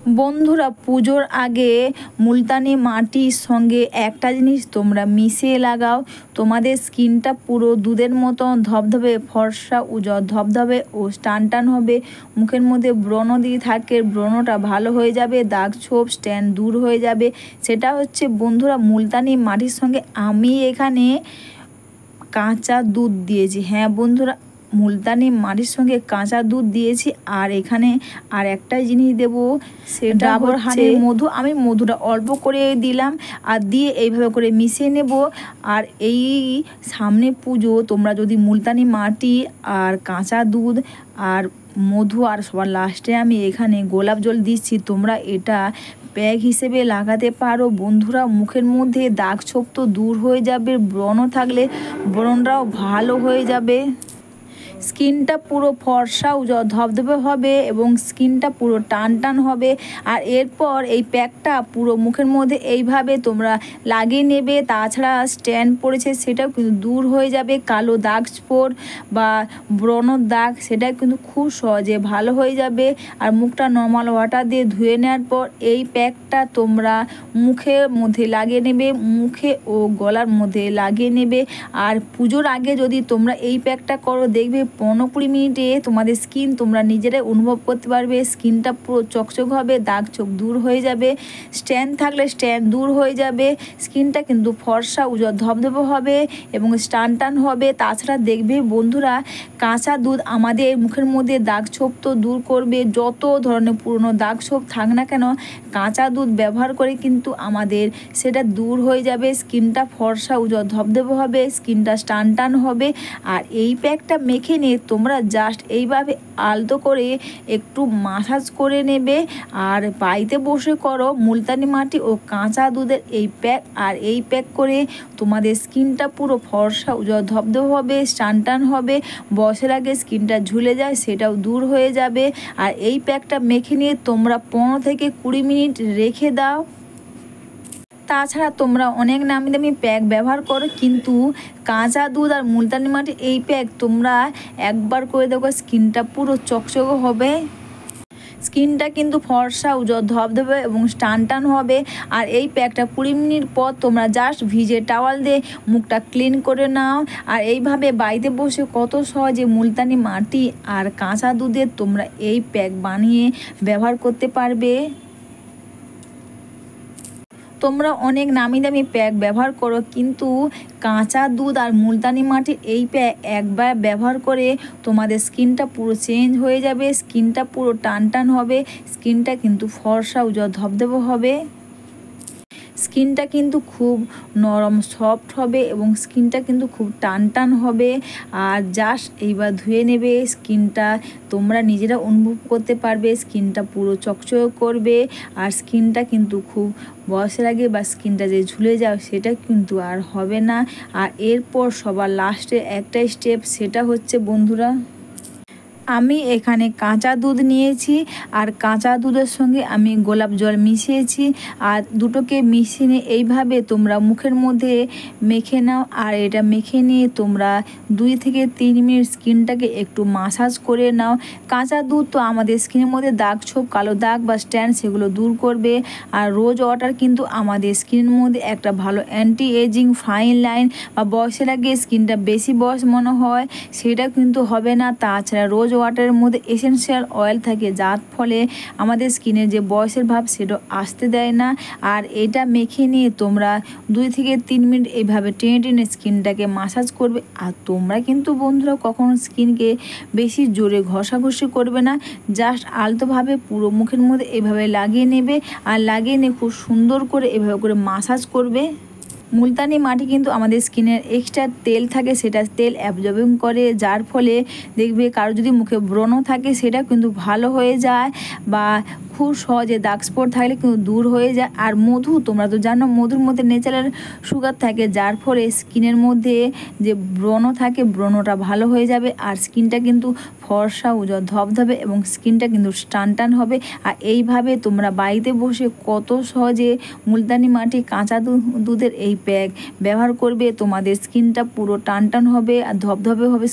বন্ধুরা, পুজোর আগে মুলতানি মাটির সঙ্গে একটা জিনিস তোমরা মিশিয়ে লাগাও, তোমাদের স্কিনটা পুরো দুধের মতো ধবধবে, ফর্সা উজ্জ্বল ধবধবে ও টান হবে। মুখের মধ্যে ব্রণ দিয়ে থাকে, ব্রণটা ভালো হয়ে যাবে, দাগ ছোপ স্ট্যান্ড দূর হয়ে যাবে। সেটা হচ্ছে বন্ধুরা মুলতানি মাটির সঙ্গে আমি এখানে কাঁচা দুধ দিয়েছি। হ্যাঁ বন্ধুরা, মুলতানি মাটির সঙ্গে কাঁচা দুধ দিয়েছি। আর এখানে আর একটা জিনিস দেব, সেটা ডাবর হানির মধু। আমি মধুটা অল্প করে দিলাম আর দিয়ে এইভাবে করে মিশিয়ে নেব। আর এই সামনে পুজো, তোমরা যদি মুলতানি মাটি আর কাঁচা দুধ আর মধু আর সবার লাস্টে আমি এখানে গোলাপ জল দিচ্ছি, তোমরা এটা প্যাক হিসেবে লাগাতে পারো। বন্ধুরা, মুখের মধ্যে দাগ ছোপ তো দূর হয়ে যাবে, ব্রণ থাকলে ব্রণটাও ভালো হয়ে যাবে, স্কিনটা পুরো ফর্সা উজ্জ্বল ধবধবে হবে এবং স্কিনটা পুরো টান হবে। আর এরপর এই প্যাকটা পুরো মুখের মধ্যে এইভাবে তোমরা লাগিয়ে নেবে। তাছাড়া স্ট্যান্ড পড়েছে সেটাও কিন্তু দূর হয়ে যাবে, কালো দাগ স্পট বা ব্রণর দাগ সেটা কিন্তু খুব সহজে ভালো হয়ে যাবে। আর মুখটা নর্মাল ওয়াটার দিয়ে ধুয়ে নেওয়ার পর এই প্যাকটা তোমরা মুখের মধ্যে লাগিয়ে নেবে, মুখে ও গলার মধ্যে লাগিয়ে নেবে। আর পুজোর আগে যদি তোমরা এই প্যাকটা করো, দেখবে 15-20 মিনিটে তোমাদের স্কিন তোমরা নিজেরাই অনুভব করতে পারবে, স্কিনটা পুরো চকচক হবে, দাগ চোখ দূর হয়ে যাবে, স্ট্যান্ড থাকলে স্ট্যান্ড দূর হয়ে যাবে, স্কিনটা কিন্তু ফর্সা উজ্জ্বল ধবধবে হবে এবং টান হবে। তাছাড়া দেখবে বন্ধুরা, কাঁচা দুধ আমাদের মুখের মধ্যে দাগ ছোপ তো দূর করবে, যত ধরনের পুরনো দাগ ছোপ থাক না কেন কাঁচা দুধ ব্যবহার করে কিন্তু আমাদের সেটা দূর হয়ে যাবে, স্কিনটা ফর্সা উজ্জ্বল ধবধবে হবে, স্কিনটা টান হবে। আর এই প্যাকটা মেখে নিয়ে তোমরা জাস্ট এইভাবে আলতো করে একটু মাসাজ করে নেবে। আর বাড়িতে বসে করো মুলতানি মাটি ও কাঁচা দুধের এই প্যাক। আর এই প্যাক করে তোমাদের স্কিনটা পুরো ফর্সা উজ্জ্বল ধবধবে হবে, টান হবে, বয়সের আগে স্কিনটা ঝুলে যায় সেটাও দূর হয়ে যাবে। আর এই প্যাকটা মেখে নিয়ে তোমরা 15-20 মিনিট রেখে দাও। তাছাড়া তোমরা অনেক নামি দামি প্যাক ব্যবহার করো, কিন্তু কাঁচা দুধ আর মুলতানি মাটি এই প্যাক তোমরা একবার করে দেখো, স্কিনটা পুরো চকচকে হবে, স্কিনটা কিন্তু ফর্সা উজ্জ্বল ধবধবে এবং টান হবে। আর এই প্যাকটা 20 মিনিট পর তোমরা জাস্ট ভিজে টাওয়াল দিয়ে মুখটা ক্লিন করে নাও। আর এইভাবে বাড়িতে বসে কত সহজে মুলতানি মাটি আর কাঁচা দুধের তোমরা এই প্যাক বানিয়ে ব্যবহার করতে পারবে। তোমরা অনেক নামি দামি প্যাক ব্যবহার করো, কিন্তু কাঁচা দুধ আর মুলতানি মাটির এই প্যাক একবার ব্যবহার করে তোমাদের স্কিনটা পুরো চেঞ্জ হয়ে যাবে, স্কিনটা পুরো টান হবে, স্কিনটা কিন্তু ফর্সা উজ্জ্বল ধবধবে হবে, স্কিনটা কিন্তু খুব নরম সফট হবে এবং স্কিনটা কিন্তু খুব টান হবে। আর জাস্ট এইবার ধুয়ে নেবে, স্কিনটা তোমরা নিজেরা অনুভব করতে পারবে, স্কিনটা পুরো চকচক করবে। আর স্কিনটা কিন্তু খুব বয়সের আগে বা স্কিনটা যে ঝুলে যাও সেটা কিন্তু আর হবে না। আর এরপর সবার লাস্টে একটা স্টেপ, সেটা হচ্ছে বন্ধুরা, আমি এখানে কাঁচা দুধ নিয়েছি আর কাঁচা দুধের সঙ্গে আমি গোলাপ জল মিশিয়েছি। আর দুটোকে মিশিয়ে নিয়ে এইভাবে তোমরা মুখের মধ্যে মেখে নাও। আর এটা মেখে নিয়ে তোমরা 2-3 মিনিট স্কিনটাকে একটু মাসাজ করে নাও। কাঁচা দুধ তো আমাদের স্কিনের মধ্যে দাগ ছোপ, কালো দাগ বা স্ট্যান্ড সেগুলো দূর করবে। আর রোজ ওয়াটার কিন্তু আমাদের স্কিনের মধ্যে একটা ভালো অ্যান্টি এজিং ফাইন লাইন বা বয়সের আগে স্কিনটা বেশি বয়স মনে হয় সেটা কিন্তু হবে না। তাছাড়া রোজ ওয়াটারের মধ্যে এসেনশিয়াল অয়েল থাকে, যার ফলে আমাদের স্কিনের যে বয়সের ভাব সেটা আসতে দেয় না। আর এটা মেখে নিয়ে তোমরা 2-3 মিনিট এইভাবে টেনে স্কিনটাকে মাসাজ করবে। আর তোমরা কিন্তু বন্ধুরা কখনো স্কিনকে বেশি জোরে ঘষাঘষি করবে না, জাস্ট আলতোভাবে পুরো মুখের মধ্যে এইভাবে লাগিয়ে নেবে। আর লাগিয়ে নিয়ে খুব সুন্দর করে এভাবে করে মাসাজ করবে। মুলতানি মাটি কিন্তু আমাদের স্কিনের এক্সট্রা তেল থাকে, সেটা তেল অ্যাবজর্বিং করে, যার ফলে দেখবে কারো যদি মুখে ব্রণ থাকে সেটা কিন্তু ভালো হয়ে যায়, বা খুব সহজে দাগ স্পট থাকলে কিন্তু দূর হয়ে যায়। আর মধু, তোমরা তো জানো মধুর মধ্যে ন্যাচারাল সুগার থাকে, যার ফলে স্কিনের মধ্যে যে ব্রণ থাকে ব্রণটা ভালো হয়ে যাবে। আর স্কিনটা কিন্তু ফর্সা উজ্জ্বল ধবধবে এবং স্কিনটা কিন্তু টান হবে। আর এইভাবে তোমরা বাড়িতে বসে কত সহজে মুলতানি মাটি কাঁচা দুধের এই প্যাক ব্যবহার করবে, তোমাদের স্কিনটা পুরো টান হবে আর ধবধবে হবে।